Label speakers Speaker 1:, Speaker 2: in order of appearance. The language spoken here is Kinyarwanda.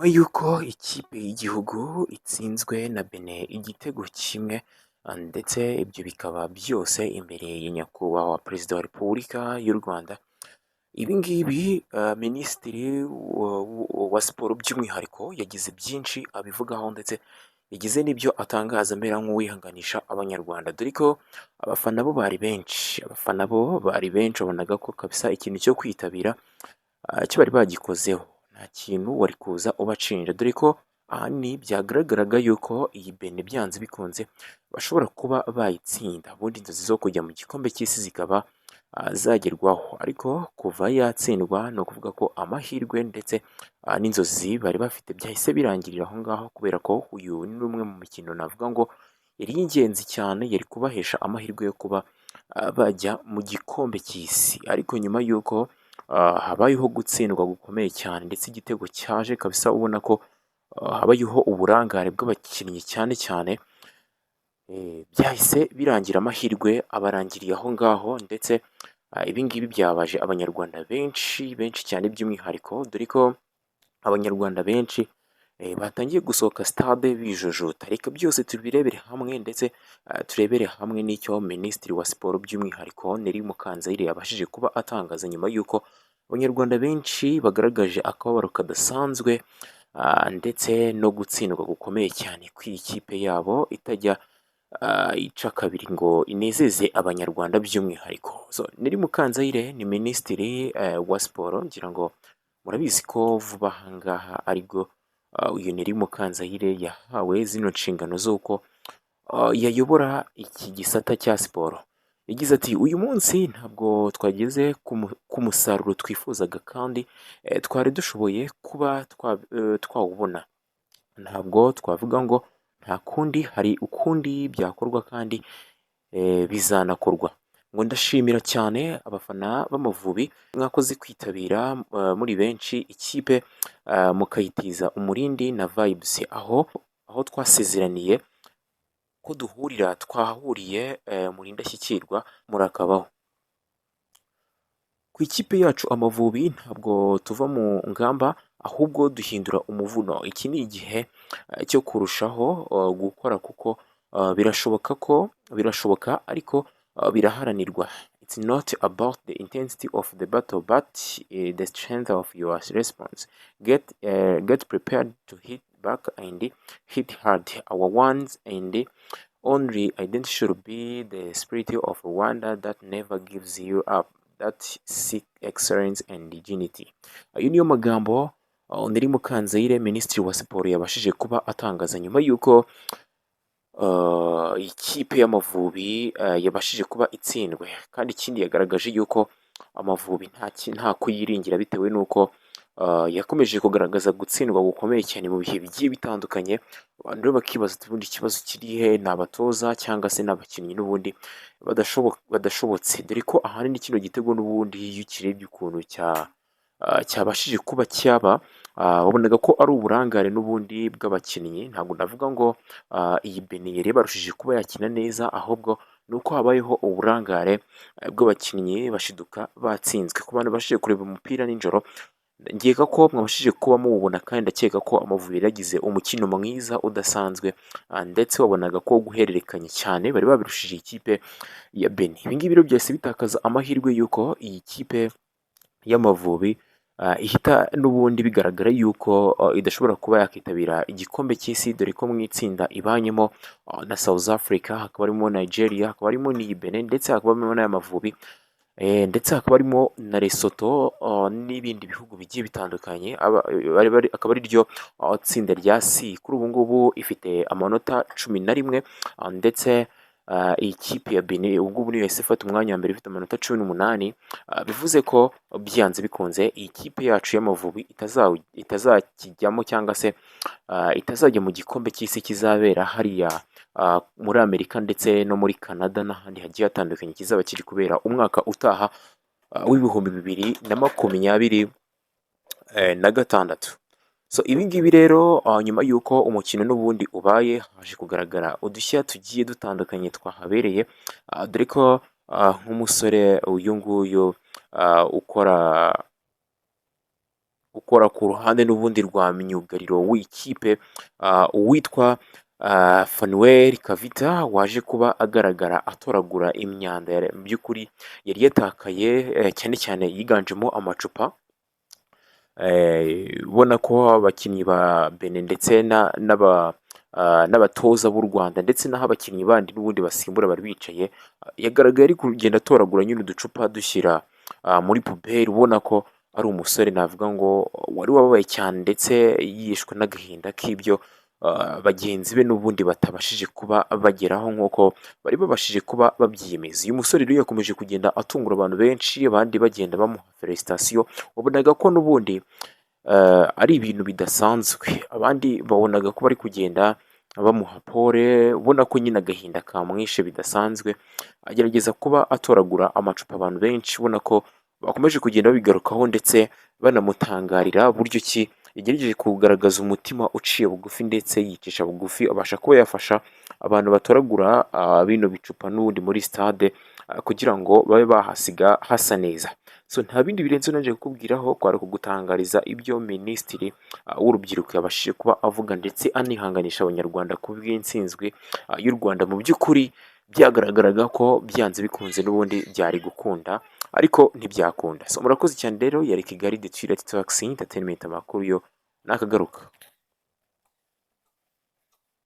Speaker 1: Nyuma y'uko ikipe y'igihugu itsinzwe na Benin igitego kimwe, ndetse ibyo bikaba byose imbere ya nyakubahwa perezida wa repubulika y'u Rwanda. Ibi ngibi minisitiri wa siporo by'umwihariko yagize byinshi abivugaho, ndetse yagize n'ibyo atangaza amera nk'uwihanganisha abanyarwanda, dore ko abafana bo bari benshi wabonaga ko kabisa ikintu cyo kwitabira cyo bari bagikozeho, nta kintu wari kuza ubashinja, dore ko ahanini byagaragaraga yuko iyi Benin byanze bikunze bashobora kuba bayitsinda, ubundi inzozi zo kujya mu gikombe cy'isi zikaba zagerwaho, ariko kuva yatsindwa ni ukuvuga ko amahirwe ndetse n'inzozi bari bafite byahise birangirira aho ngaho, kubera ko uyu ni umwe mu mikino navuga ngo yari ingenzi cyane, yari kubahesha amahirwe yo kuba bajya mu gikombe cy'isi, ariko nyuma y'uko habayeho gutsindwa gukomeye cyane, ndetse igitego cyaje kabisa ubona ko habayeho uburangare bw'abakinnyi cyane cyane, byahise birangira amahirwe abarangiriye aho ngaho, ndetse ibi ngibi byabaje abanyarwanda benshi cyane by'umwihariko, dore ko abanyarwanda benshi batangiye gusohoka stade bijujuta. Reka byose tubirebere hamwe, ndetse turebere hamwe n'icyo minisitiri wa siporo by'umwihariko Neri Mukanzayire yabashije kuba atangaza nyuma y'uko abanyarwanda benshi bagaragaje akababaro kadasanzwe, ndetse no gutsindwa gukomeye cyane kw'iyi kipe yabo itajya ica kabiri ngo inezeze abanyarwanda by'umwihariko. Neri Mukanzayire ni minisitiri wa siporo, ngira ngo murabizi ko vuba aha ngaha aribwo uyu Neri Mukanzayire yahawe zino nshingano z'uko yayobora iki gisata cya siporo. Yagize ati uyu munsi ntabwo twageze ku musaruro twifuzaga, kandi twari dushoboye kuba twawubona. Ntabwo twavuga ngo nta kundi, hari ukundi byakorwa kandi bizanakorwa. Ngo ndashimira cyane abafana b'Amavubi mwakoze kwitabira muri benshi ikipe mukayitiza umurindi na vibes, aho twasezeraniye ko twahahuriye muri Indashyikirwa murakabaho. Ku ikipe yacu Amavubi ntabwo tuva mu ngamba, ahubwo duhindura umuvuno. Iki ni igihe cyo kurushaho gukora, kuko birashoboka ariko biraharanirwa. It's not about the intensity of the battle, but the strength of your response. Get prepared to hit back and hit hard. Our ones and only identity should be the spirit of Rwanda that never gives you up, that seek excellence and dignity. Ayo niyo magambo Neri Mukanzayire minisitiri wa siporo yabashije kuba atangaza nyuma y'uko ikipe y'Amavubi yabashije kuba itsindwe, kandi ikindi yagaragaje yuko Amavubi nta kuyiringira, bitewe n'uko yakomeje kugaragaza gutsindwa gukomeye cyane mu bihe bigiye bitandukanye. Abantu rero bakibaza ubundi ikibazo kiri he, ni abatoza cyangwa se n'abakinnyi n'ubundi badashobotse, dore ko ahanini kino gitego n'ubundi iyo ukirebye ukuntu cyabashije kuba cyaba, wabonaga ko ari uburangare n'ubundi bw'abakinnyi. Ntabwo navuga ngo iyi Benin yari barushije kuba yakina neza, ahubwo ni uko habayeho uburangare bw'abakinnyi bashiduka batsinzwe. Ku bantu bashije kureba umupira nijoro, ngeka ko mwabashije kuba mububona, kandi ndakeka ko Amavubi yagize umukino mwiza udasanzwe, ndetse wabonaga ko guhererekanya cyane bari babirushije ikipe ya Benin. Ibi ngibi rero byahise bitakaza amahirwe y'uko iyi kipe y'Amavubi ihita n'ubundi bigaragara yuko idashobora kuba yakitabira igikombe cy'isi, dore ko mu itsinda ibanyemo na South Africa, hakaba harimo Nigeria, hakaba harimo n'iyi Benin, ndetse hakaba harimo n'Amavubi, ndetse hakaba harimo na Lesotho n'ibindi bihugu bigiye bitandukanye. Akaba ari ryo tsinda rya C. Kuri ubu ngubu ifite amanota 11, ndetse iyi kipe ya Benin ubu ngubu niyo yahise ifata umwanya wa mbere ifite amanota 18. Bivuze ko byanze bikunze iyi kipe yacu y'Amavubi itazakijyamo, cyangwa se itazajya mu gikombe cy'isi kizabera hariya muri Amerika, ndetse no muri Canada n'ahandi hagiye hatandukanye, kizaba kiri kubera umwaka utaha w'ibihumbi 2026. Ibi ngibi rero nyuma y'uko umukino n'ubundi ubaye, haje kugaragara udushya tugiye dutandukanye twahabereye, dore ko nk'umusore uyu nguyu ukora gukora ku ruhande n'ubundi rwa myugariro w'ikipe uwitwa Fanuel Kavita waje kuba agaragara atoragura imyanda mu by'ukuri yari yatakaye, cyane cyane yiganjemo amacupa. Ubona ko abakinnyi ba Benin ndetse n'abatoza b'u Rwanda ndetse n'aho abakinnyi bandi n'ubundi basimbura bari bicaye, yagaragaye ari kugenda atoragura nyine uducupa dushyira muri puberi, ubona ko ari umusore navuga ngo wari wababaye cyane ndetse yishwe n'agahinda k'ibyo bagenzi be n'ubundi batabashije kuba bageraho nk'uko bari babashije kuba babyiyemeza. Uyu musore rero yakomeje kugenda atungura abantu benshi, abandi bagenda bamuha felicitasiyo, wabonaga ko n'ubundi ari ibintu bidasanzwe, abandi babonaga ko bari kugenda bamuha pole, ubona ko nyine agahinda kamwishe bidasanzwe, agerageza kuba atoragura amacupa abantu benshi, ubona ko bakomeje kugenda babigarukaho ndetse banamutangarira buryo ki yagerageje kugaragaza umutima uciye bugufi ndetse yicisha bugufi, abasha kuba yafasha abantu batoragura bino bicupa n'ubundi muri stade kugira ngo babe bahasiga hasa neza. So nta bindi birenze naje kukubwiraho, kwari kugutangariza ibyo Minisitiri w'Urubyiruko yabashije kuba avuga ndetse anihanganisha Abanyarwanda ku bw'intsinzwi y'u Rwanda. Mu by'ukuri byagaragaraga ko byanze bikunze n'ubundi byari gukunda ariko ntibyakunda. So murakoze cyane rero, yari Kigali The Twilight Talks Entertainment, amakuru yo nakagaruka.